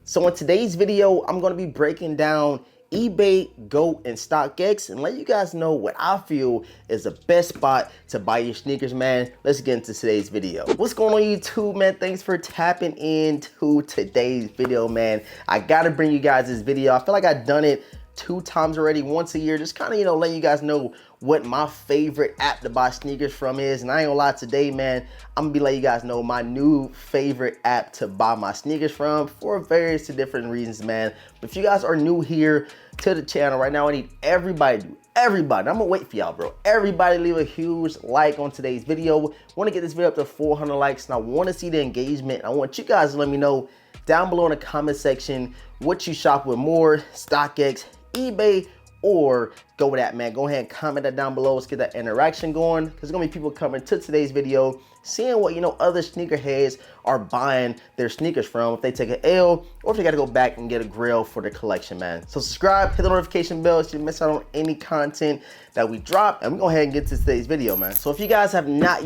So in today's video, I'm going to be breaking down eBay, Go, and StockX and let you guys know what I feel is the best spot to buy your sneakers, man. Let's get into today's video. What's going on YouTube, man? Thanks for tapping into today's video, man. I gotta bring you guys this video. I feel like I've done it 2 times already, once a year, just kind of, letting you guys know what my favorite app to buy sneakers from is. And I ain't gonna lie, today, man, I'm gonna be letting you guys know my new favorite app to buy my sneakers from for various different reasons, man. But if you guys are new here to the channel right now, I need everybody, I'm gonna wait for y'all, bro. Everybody leave a huge like on today's video. Want to get this video up to 400 likes, and I want to see the engagement. I want you guys to let me know down below in the comment section what you shop with more, StockX, eBay, or Go with that, man. Go ahead and comment that down below. Let's get that interaction going, because there's gonna be people coming to today's video seeing what other sneakerheads are buying their sneakers from, if they take an L or if they gotta go back and get a grill for their collection, man. So subscribe, hit the notification bell so you don't miss out on any content that we drop, and we go ahead and get to today's video, man. So if you guys have not,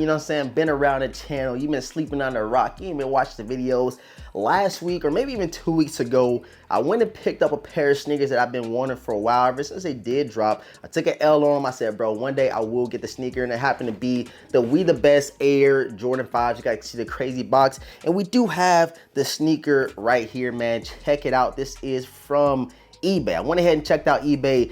been around the channel, you've been sleeping on the rock, you ain't been watching the videos, last week or maybe even 2 weeks ago, I went and picked up a pair of sneakers that I've been wanting for a while. Ever since they did drop, I took an L on them. I said, bro, one day I will get the sneaker, and it happened to be the We The Best Air Jordan 5s. You guys can see the crazy box, and we do have the sneaker right here, man. Check it out. This is from eBay. I went ahead and checked out eBay,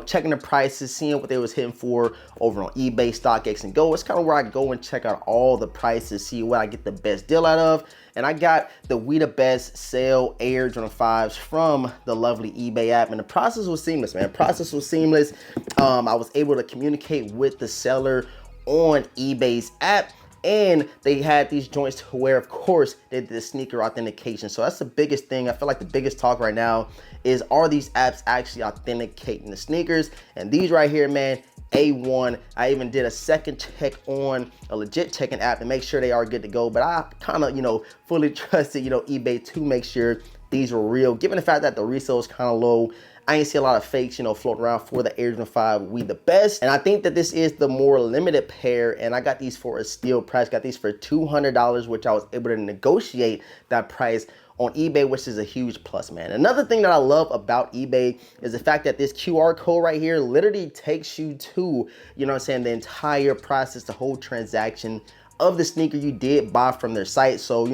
checking the prices, seeing what they was hitting for over on eBay, StockX, and Go. It's kind of where I go and check out all the prices, see what I get the best deal out of. And I got the We The Best Sale Air Jordan 5s from the lovely eBay app, and the process was seamless, man. Process was seamless. I was able to communicate with the seller on eBay's app, and they had these joints to where, of course, they did the sneaker authentication. So that's the biggest thing. I feel like the biggest talk right now is, are these apps actually authenticating the sneakers? And these right here, man, A1. I even did a second check on a legit checking app and make sure they are good to go. But I kind of, fully trusted, eBay to make sure these were real. Given the fact that the resale is kind of low, I ain't see a lot of fakes, floating around for the Air Jordan 5 We The Best. And I think that this is the more limited pair, and I got these for a steal price. Got these for $200, which I was able to negotiate that price on eBay, which is a huge plus, man. Another thing that I love about eBay is the fact that this QR code right here literally takes you to, the entire process, the whole transaction of the sneaker you did buy from their site. So,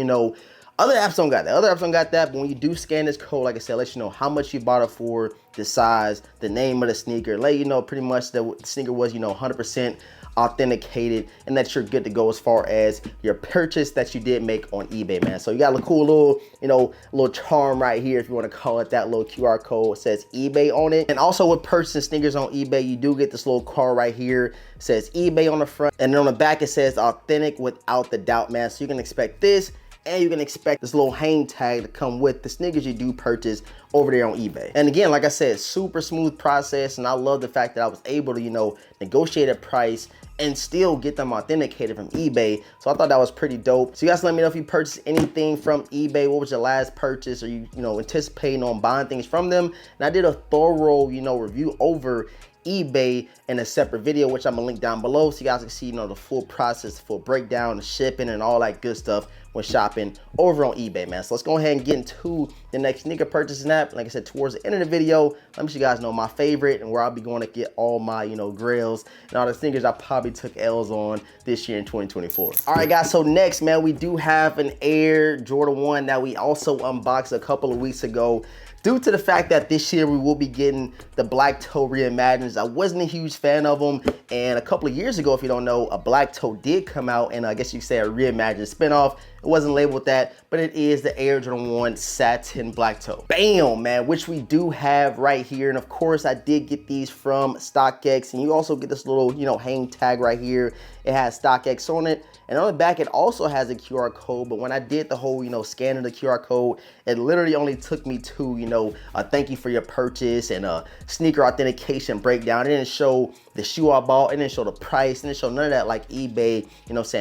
other apps don't got that. Other apps don't got that, but when you do scan this code, like I said, let you know how much you bought it for, the size, the name of the sneaker, let you know pretty much that the sneaker was, 100% authenticated, and that you're good to go as far as your purchase that you did make on eBay, man. So you got a cool little, little charm right here, if you want to call it that. Little QR code says eBay on it. And also with purchasing sneakers on eBay, you do get this little card right here. It says eBay on the front, and then on the back it says authentic without the doubt, man. So you can expect this, and you can expect this little hang tag to come with the sneakers you do purchase over there on eBay. And again, like I said, super smooth process, and I love the fact that I was able to, negotiate a price and still get them authenticated from eBay. So I thought that was pretty dope. So you guys let me know if you purchased anything from eBay. What was your last purchase? Are you, anticipating on buying things from them? And I did a thorough, review over eBay in a separate video, which I'm gonna link down below, so you guys can see the full process, the full breakdown, the shipping, and all that good stuff when shopping over on eBay, man. So let's go ahead and get into the next sneaker purchasing app. Like I said, towards the end of the video, let me let you guys know my favorite and where I'll be going to get all my grails and all the sneakers I probably took L's on this year in 2024. All right, guys, so next, man, we do have an Air Jordan 1 that we also unboxed a couple of weeks ago. Due to the fact that this year we will be getting the black toe reimagined, I wasn't a huge fan of them. And a couple of years ago, if you don't know, a black toe did come out, and I guess you could say a reimagined spinoff. It wasn't labeled that, but it is the Air Jordan 1 satin black toe. Bam, man, which we do have right here. And of course, I did get these from StockX, and you also get this little, hang tag right here. It has StockX on it. And on the back, it also has a QR code. But when I did the whole, scanning the QR code, it literally only took me to, a thank you for your purchase and a sneaker authentication breakdown. It didn't show the shoe I bought. It didn't show the price. It didn't show none of that like eBay,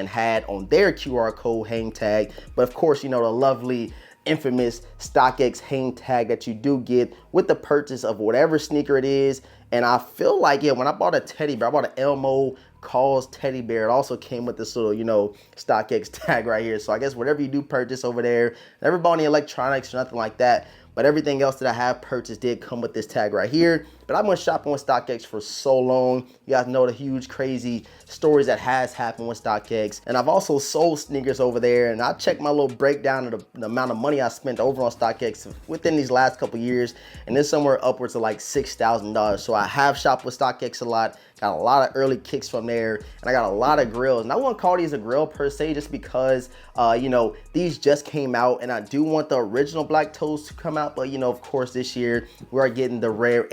had on their QR code hang tag. But of course, the lovely infamous StockX hang tag that you do get with the purchase of whatever sneaker it is. And I feel like, yeah, when I bought a teddy bear, I bought an Elmo calls teddy bear. It also came with this little, you know, StockX tag right here. So I guess whatever you do purchase over there, never bought any electronics or nothing like that, but everything else that I have purchased did come with this tag right here. But I've been shopping with StockX for so long. You guys know the huge, crazy stories that has happened with StockX. And I've also sold sneakers over there. And I checked my little breakdown of the amount of money I spent over on StockX within these last couple years. And it's somewhere upwards of like $6,000. So I have shopped with StockX a lot. Got a lot of early kicks from there. And I got a lot of grills. And I wouldn't call these a grill per se, just because, you know, these just came out. And I do want the original black toes to come out. But, you know, of course, this year we are getting the rare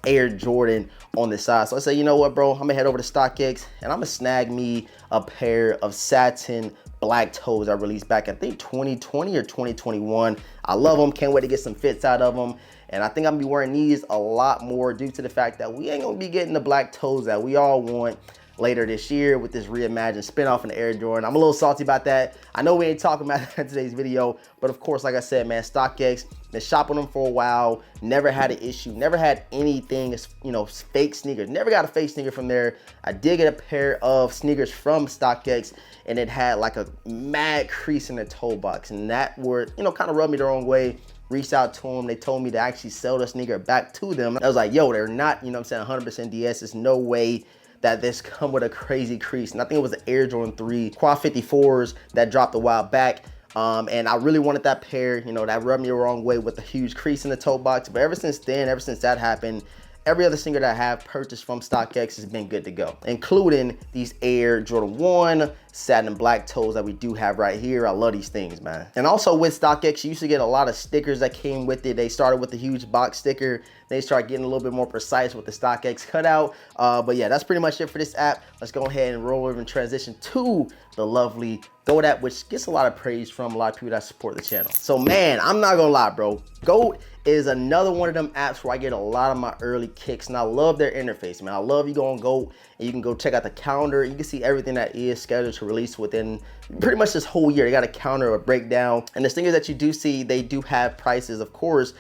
Air Jordan on the side. So I say, you know what, bro, I'm gonna head over to StockX and I'm gonna snag me a pair of satin black toes I released back, I think 2020 or 2021. I love them, can't wait to get some fits out of them. And I think I'm gonna be wearing these a lot more due to the fact that we ain't gonna be getting the black toes that we all want later this year with this reimagined spin-off in the Air Jordan. I'm a little salty about that. I know we ain't talking about that in today's video, but of course, like I said, man, StockX, been shopping them for a while, never had an issue, never had anything, you know, fake sneakers, never got a fake sneaker from there. I did get a pair of sneakers from StockX, and it had like a mad crease in the toe box, and that were, you know, kind of rubbed me the wrong way. Reached out to them, they told me to actually sell the sneaker back to them. I was like, yo, they're not, you know what I'm saying, 100% DS. There's no way that this come with a crazy crease. And I think it was the Air Jordan 3 Quad 54s that dropped a while back. And I really wanted that pair, you know, that rubbed me the wrong way with the huge crease in the toe box. But ever since then, ever since that happened, every other sneaker that I have purchased from StockX has been good to go, including these Air Jordan 1 satin black toes that we do have right here. I love these things, man. And also with StockX, you used to get a lot of stickers that came with it. They started with the huge box sticker. They started getting a little bit more precise with the StockX cutout. But yeah, that's pretty much it for this app. Let's go ahead and roll over and transition to the lovely GOAT app, which gets a lot of praise from a lot of people that support the channel. So man, I'm not gonna lie, bro. GOAT is another one of them apps where I get a lot of my early kicks, and I love their interface, man. I love you go on GOAT and you can go check out the calendar. You can see everything that is scheduled to release within pretty much this whole year. They got a calendar, a breakdown, and the sneakers that you do see, they do have prices, of course.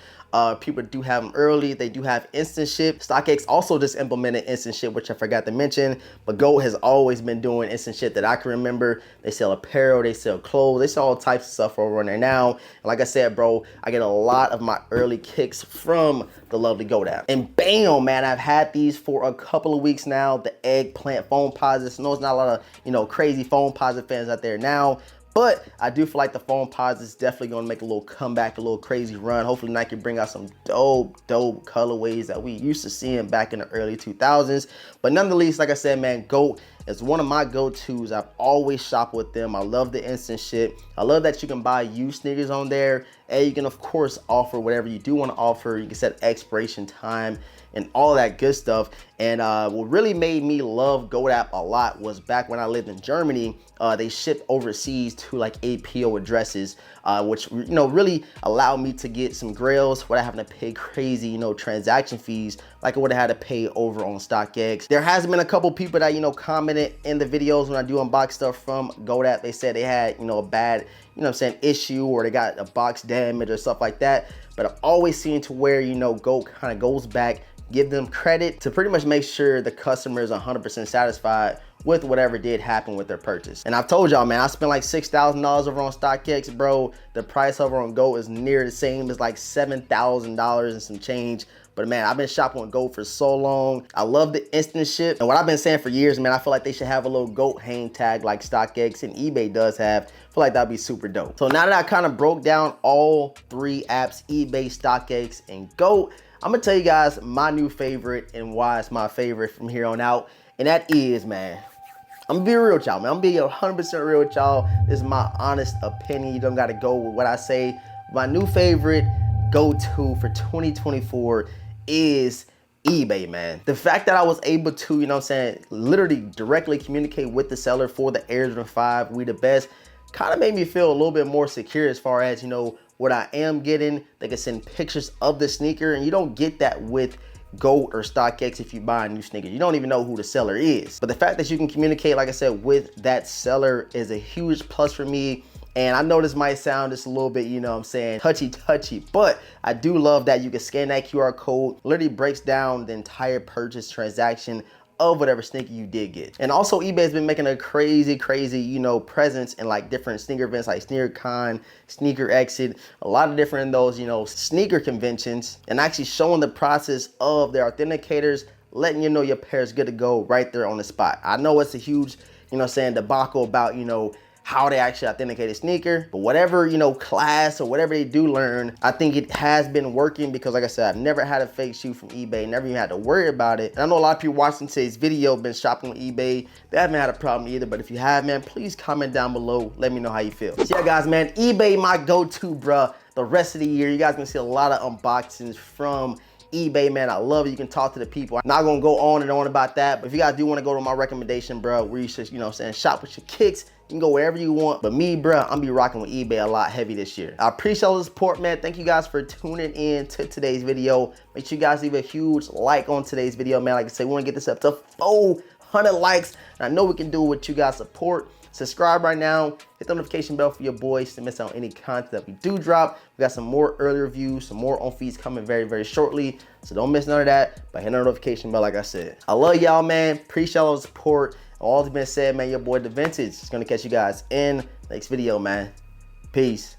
People do have them early. They do have instant ship. StockX also just implemented instant ship, which I forgot to mention, but GOAT has always been doing instant ship that I can remember. They sell apparel, they sell clothes, they sell all types of stuff over on there now. And like I said, bro, I get a lot of my early kicks from the lovely GOAT app. And bam, man, I've had these for a couple of weeks now. The eggplant foam posits. No, it's not a lot of, you know, crazy foam posit fans out there now, but I do feel like the foam posits definitely gonna make a little comeback, a little crazy run. Hopefully Nike can bring out some dope colorways that we used to seeing back in the early 2000s. But nonetheless, like I said, man, GOAT is one of my go-tos. I've always shopped with them. I love the instant ship. I love that you can buy used sneakers on there, and you can of course offer whatever you do want to offer. You can set expiration time and all that good stuff. And what really made me love GOAT app a lot was back when I lived in Germany. They shipped overseas to like APO addresses, which, you know, really allowed me to get some grails without having to pay crazy, you know, transaction fees like I would have had to pay over on StockX. There has been a couple people that, you know, commented in the videos when I do unbox stuff from GOAT app. They said they had, you know, a bad, you know what I'm saying, issue, or they got a box damage or stuff like that. But I've always seen to where, you know, GOAT kind of goes back, give them credit to pretty much make sure the customer is 100% satisfied with whatever did happen with their purchase. And I've told y'all, man, I spent like $6,000 over on StockX, bro. The price over on GOAT is near the same as like $7,000 and some change. But man, I've been shopping on GOAT for so long. I love the instant ship. And what I've been saying for years, man, I feel like they should have a little GOAT hang tag like StockX and eBay does have. I feel like that'd be super dope. So now that I kind of broke down all three apps, eBay, StockX, and GOAT, I'm gonna tell you guys my new favorite and why it's my favorite from here on out. And that is, man, I'm gonna be real with y'all, man. I'm gonna be 100% real with y'all. This is my honest opinion. You don't gotta go with what I say. My new favorite go-to for 2024 is eBay, man. The fact that I was able to, you know what I'm saying, literally directly communicate with the seller for the Air Jordan 5, we the best, kind of made me feel a little bit more secure as far as, you know, what I am getting. They can send pictures of the sneaker, and you don't get that with GOAT or StockX if you buy a new sneaker. You don't even know who the seller is. But the fact that you can communicate, like I said, with that seller is a huge plus for me. And I know this might sound just a little bit, you know what I'm saying, touchy, but I do love that you can scan that QR code, literally breaks down the entire purchase transaction of whatever sneaker you did get. And also eBay has been making a crazy, you know, presence in like different sneaker events like SneakerCon, Sneaker Exit, a lot of different those, you know, sneaker conventions, and actually showing the process of their authenticators, letting you know your pair is good to go right there on the spot. I know it's a huge, you know what I'm saying, debacle about, you know, how they actually authenticate a sneaker, but whatever, you know, class or whatever they do learn, I think it has been working because like I said, I've never had a fake shoe from eBay, never even had to worry about it. And I know a lot of people watching today's video been shopping on eBay, they haven't had a problem either, but if you have, man, please comment down below, let me know how you feel. So yeah guys, man, eBay my go-to, bruh, the rest of the year. You guys gonna see a lot of unboxings from eBay, man. I love it. You can talk to the people. I'm not gonna go on and on about that, but if you guys do want to go to my recommendation, bro, where you should, you know what I'm saying, shop with your kicks, you can go wherever you want. But me, bro, I'm be rocking with eBay a lot heavy this year. I appreciate all the support, man. Thank you guys for tuning in to today's video. Make sure you guys leave a huge like on today's video, man. Like I said, we want to get this up to 400 likes. And I know we can do it with you guys' support. Subscribe right now, hit the notification bell for your boys to miss out on any content that we do drop. We got some more early reviews, some more on feeds coming very shortly. So don't miss none of that by hitting the notification bell like I said. I love y'all, man. Appreciate all the support. All that's been said, man, your boy DeVintage is gonna catch you guys in next video, man. Peace.